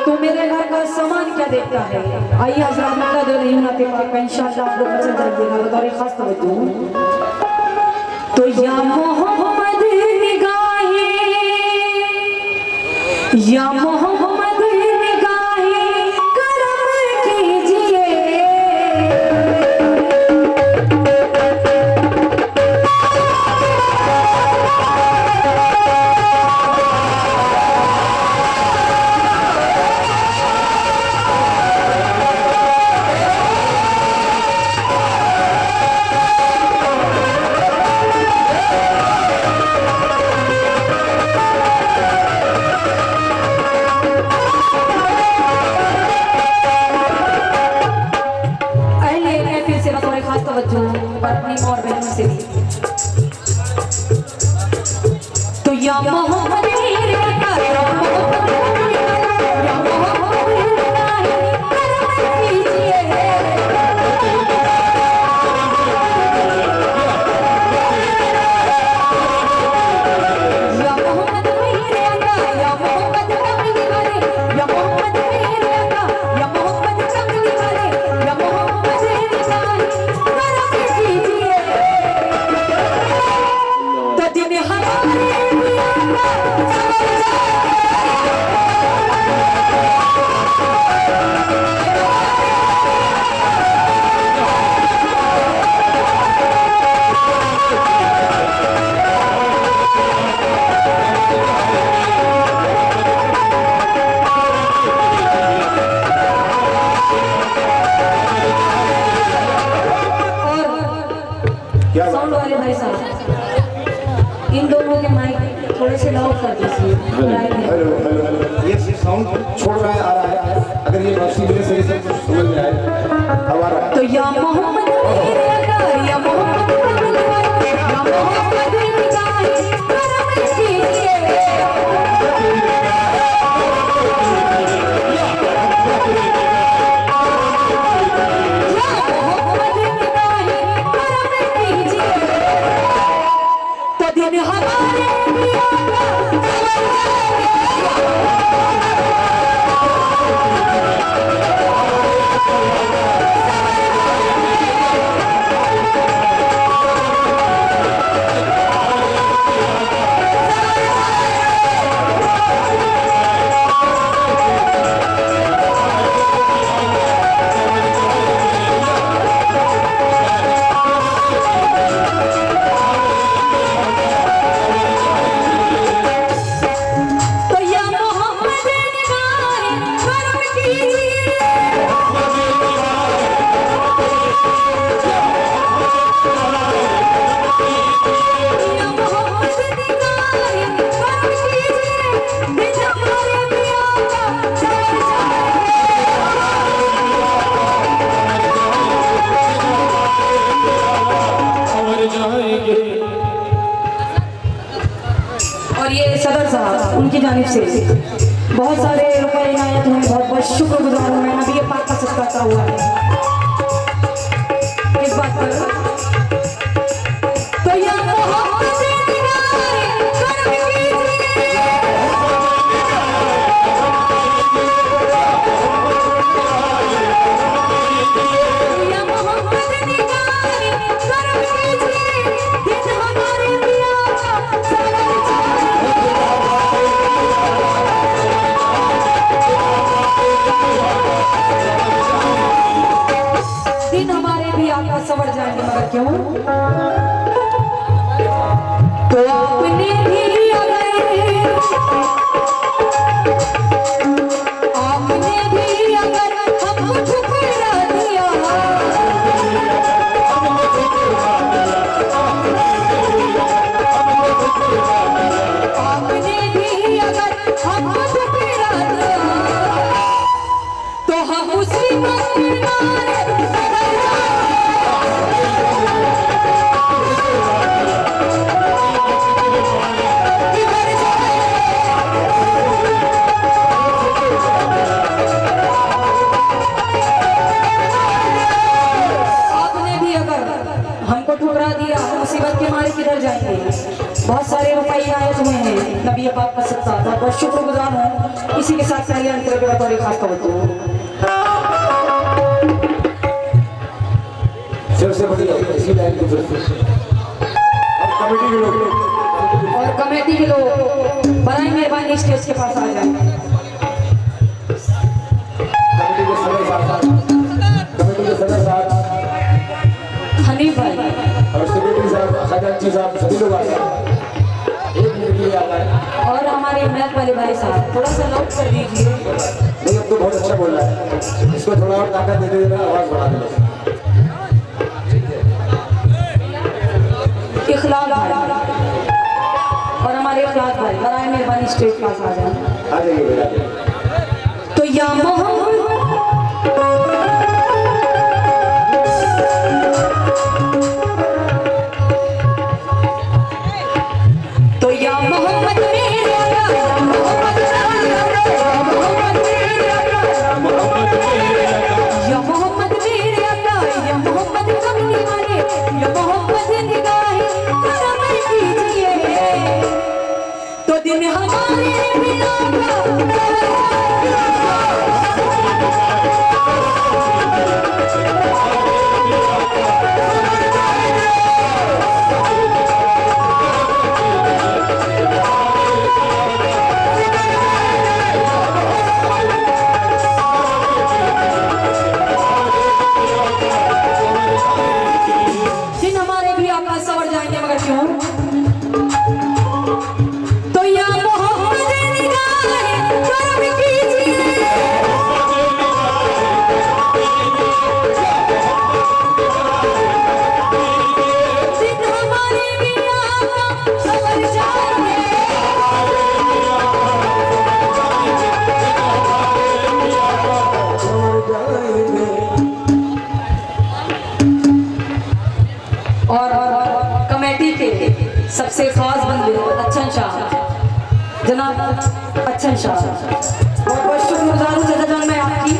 तो मेरे घर का सामान क्या देखता है। आइए हजरात मौका दे रही हूँ ना पाक का इंशाअल्लाह आप लोग पसंद जाएगा बतौर खास तवज्जो। तो या मोहम्मद निगाहे या मोहम्मद निगाहे करम कीजिए अपनी और बहनों से भी। तो या मोहम्मद साउंड वाले भाई साहब इन दोनों के माइक थोड़े से लाउड कर दीजिए। हेलो हेलो ये साउंड छोड़ रहा है आ रहा है अगर ये रोशनी मेरे सही से समझ में आए अब आ रहा है। तो या मोहम्मद या मोहम्मद और ये सदर साहब उनकी जानिब से बहुत सारे रुपए इनायत हुए। बहुत बहुत शुक्रगुजार हूँ मैं नबी पाक का सच करता हुआ है इस बात पर। तो या सवर जाएंगे मगर क्यों। तो आपने भी अगर हमको ठुकरा दिया आपने भी अगर हमको ठुकरा दिया तो हम उसी मुसीबत के मारे किधर जाएंगे। बहुत सारे रुपए आए हुए हैं नबी पाक का सत्ता और शुक्रगुजार हूँ। इसी के साथ पहले अंतर के बतौर खास तवज्जो सबसे बढ़िया इसी लाइन की और कमेटी के लोग बराई मेहरबानी स्टेज के पास आ जाए। कमेटी के सदस्य साहब हनीफ भाई और सेक्रेटरी साहब खजांची साहब सभी लोग आ जाए। एक मिनट के लिए आता है। और हमारे मैथ वाले भाई साहब थोड़ा सा नोट कर दीजिए। नहीं अब तो बहुत अच्छा बोल रहा है, इसको थोड़ा और ताकत देते देना, आवाज बढ़ा देना। इखलाक भाई और हमारे इखलाक भाई बराए मेहरबानी स्टेज पास आ जाए। आ जाइए बेटा। तो या मोहम्मद तो या मोहम्मद मेरे आका, या मोहम्मद मेरे आका, या मोहम्मद मेरे आका, या मोहम्मद मेरे आका, या मोहम्मद कमली वाले, या मोहम्मद निगाहे करम कीजिए तो दिन हमारे बिना का सबसे खास बंदे अच्छन शाह जनाब अच्छन शाह बहुत बहुत शुक्रगुजार हूँ जैसा जान मैं आपकी।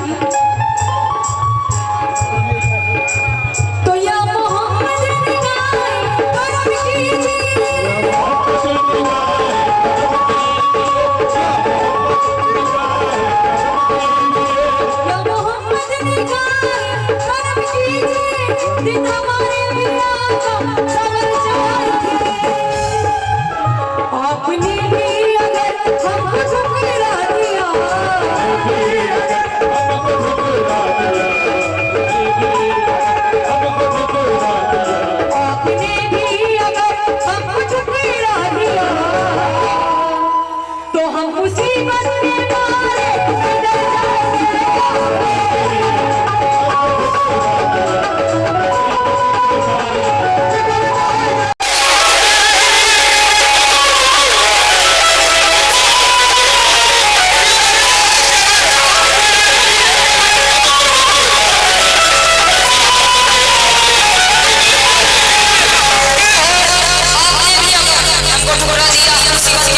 तो या मोहम्मद निगाहे करम कीजिए, या मोहम्मद निगाहे करम कीजिए दिन हमारे बिना का सवर जाएंगे। आपने भी अगर हमको ठुकरा दिया, आपने भी अगर हमको ठुकरा दिया तो हम मुसीबत में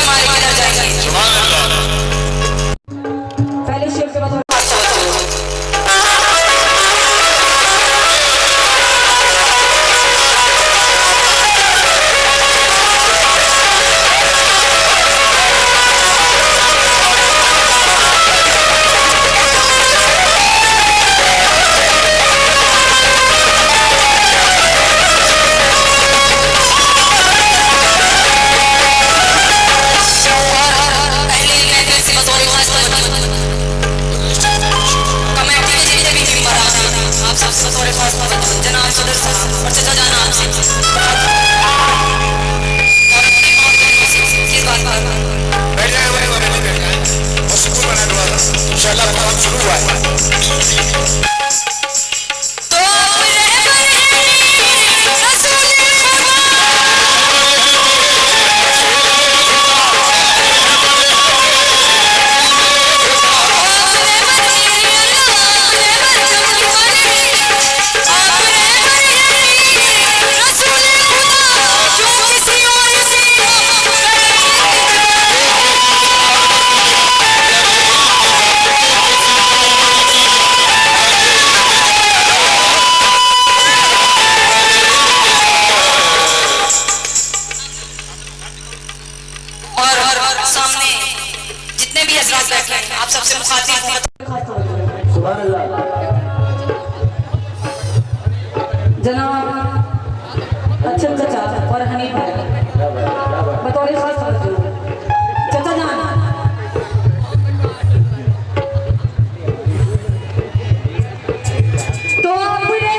मारे डर जाएंगे। सुभान अल्लाह। जनाब अच्छन चाचा और हनीफ भाई बतौर खास तवज्जो चाचा जान तो अपने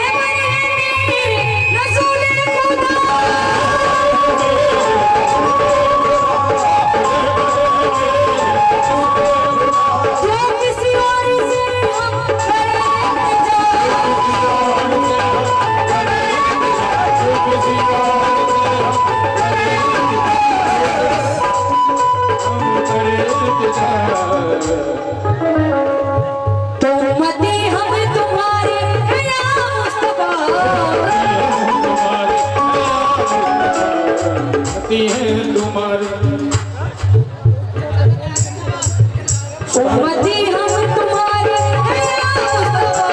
रसूल खुदा जो किसी और से हम तो उम्मती हम तुम्हारे हैं या मुस्तफा उम्मती हम तुम्हारे हैं या मुस्तफा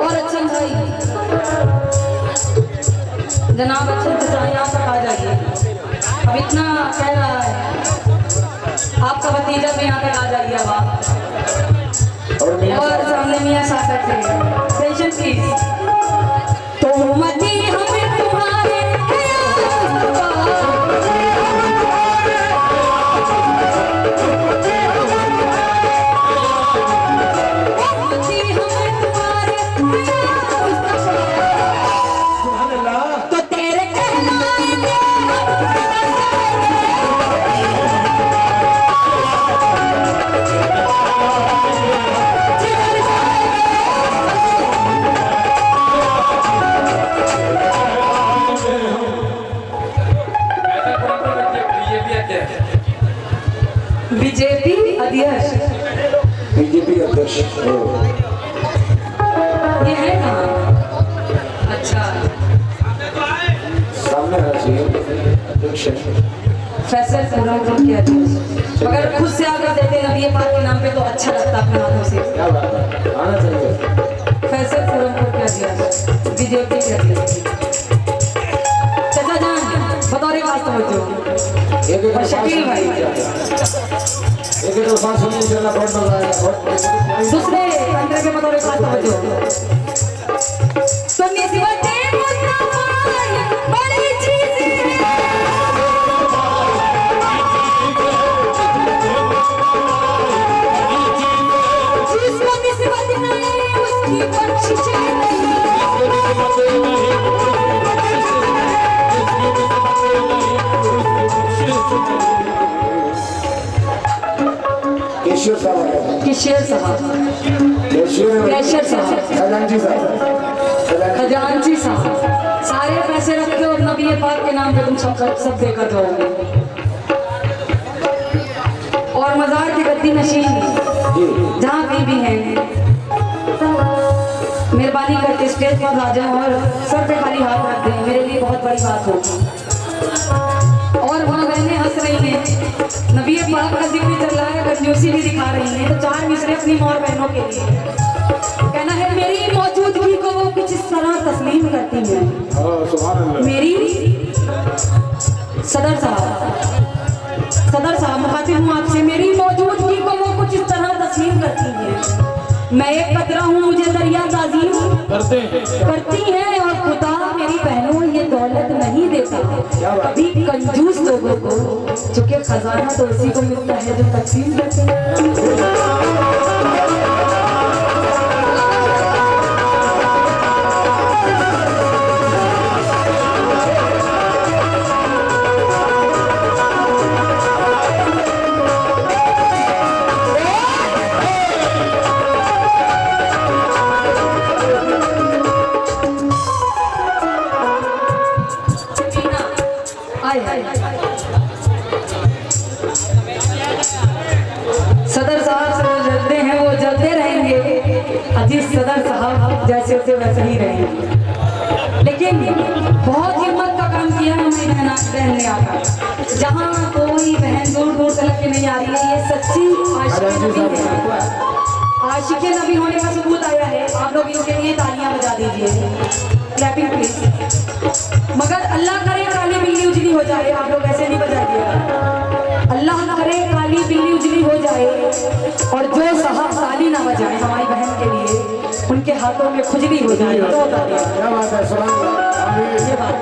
और अच्छा भाई जनाब अच्छे चाचा यहाँ तक आ जाइए। अब इतना कह रहा है आपका भतीजा भी यहाँ तक आ जाइए। अब आप और सामने मियाँ साहब बैठे हैं। Tension please. तो उम्मती हम तुम्हारे हैं या मुस्तफा उम्मती हम तुम्हारे हैं या मुस्तफा सुभान अल्लाह। तो तेरे कहलाएंगे बीजेपी अध्यक्ष बीजेपी अध्यक्ष ये है कहाँ? अच्छा सामने है जी अध्यक्ष फैसल फोरम के अध्यक्ष अगर खुद से आकर देते नबी पाक के नाम पे तो अच्छा लगता अपने हाथों से। क्या बात है, आना चाहिए। फैसल फोरम के अध्यक्ष बीजेपी के अध्यक्ष चाचा जान बतौर खास तवज्जो एक एक और शकील भाई एक एक बात सुनिए चलना बहुत मजा आएगा। दूसरे अंदर के बतौर खास तवज्जो तो निस्बतें मुस्तफा बड़ी चीज़ें जिसको निस्बत नहीं उसकी बख्शिशें नहीं। केशव साहब आए। किशोर साहब कैशियर साहब खजांची साहब खजांची साहब सारे पैसे रखे और नबी पाक के नाम पे तुम सब देकर जाओगे। और मजार की गद्दी नशीन जहाँ कहीं भी हैं मेहरबानी करके स्टेज पर आ जाएं और सर पे खाली हाथ रख दें। मेरे लिए बहुत बड़ी बात होगी। और वहाँ बहनें हंस रही हैं नबी पाक का जिक्र चल रहा है कंजूसी भी दिखा रही हैं। तो चार मिसरे अपनी और बहनों के लिए कहना है मेरी मौजूदगी को वो कुछ इस तरह तस्लीम करती हैं। मेरी सदर साहब मुखातिब हूँ आपसे। मेरी मौजूदगी को वो कुछ इस तरह तस्लीम करती हैं। मैं एक कतरा हूँ मुझे दरिया ताज़ीम करती है और खुदा मेरी बहनों ये दौलत नहीं देता कभी कंजूस लोगों को चूंकि खजाना तो उसी को मिलता है जो तकसीम करते हैं। सदर साहब से वो जलते हैं वो जलते रहेंगे। अजीज सदर साहब जैसे होते वैसे ही रहेंगे। लेकिन बहुत हिम्मत का काम किया है हमें बहन ने आकर। जहाँ कोई बहन दूर दूर तक के नहीं आ रही है ये सच्ची आशिक़े नबी होने का सबूत आया है। आप लोग इनके लिए तालियां बजा दीजिए। Clapping please. मगर अल्लाह करे काली बिल्ली उजली हो जाए, आप लोग ऐसे नहीं बजाइएगा। अल्लाह करे काली बिल्ली उजली हो जाए और जो साहब ताली ना बजाए हमारी बहन के लिए, उनके हाथों में खुजली हो जाए तो बता दिया। क्या बात है, सुभान ये बात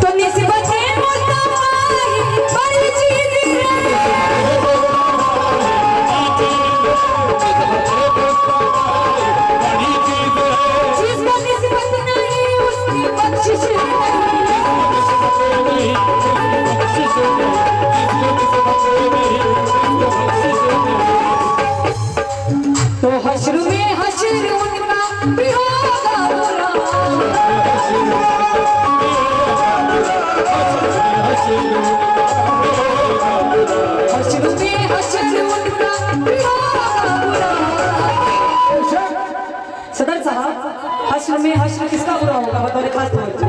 तो निस्बतें मुस्तफाई बड़ी चीज जिसको निस्बत नहीं उसकी बख्शिश तो हश्र में हश्र उनका भी होगा बुरा। हश्र में हश्र उनका भी होगा बुरा। सदर साहब, हश्र में हश्र किसका बुरा होगा बतौर खास तवज्जो।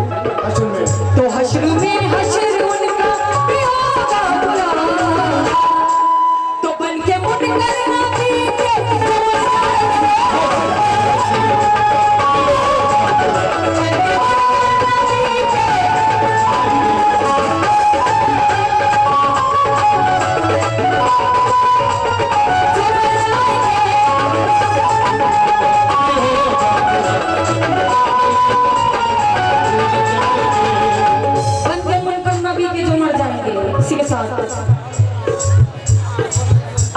तो हश्र में हश्र उनका भी होगा बुरा। तो बन के मुनकर नबी के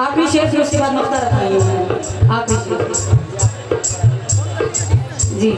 आखिरी शेर फिर उसके बाद मख्ता रखना है। आखिरी शेर जी।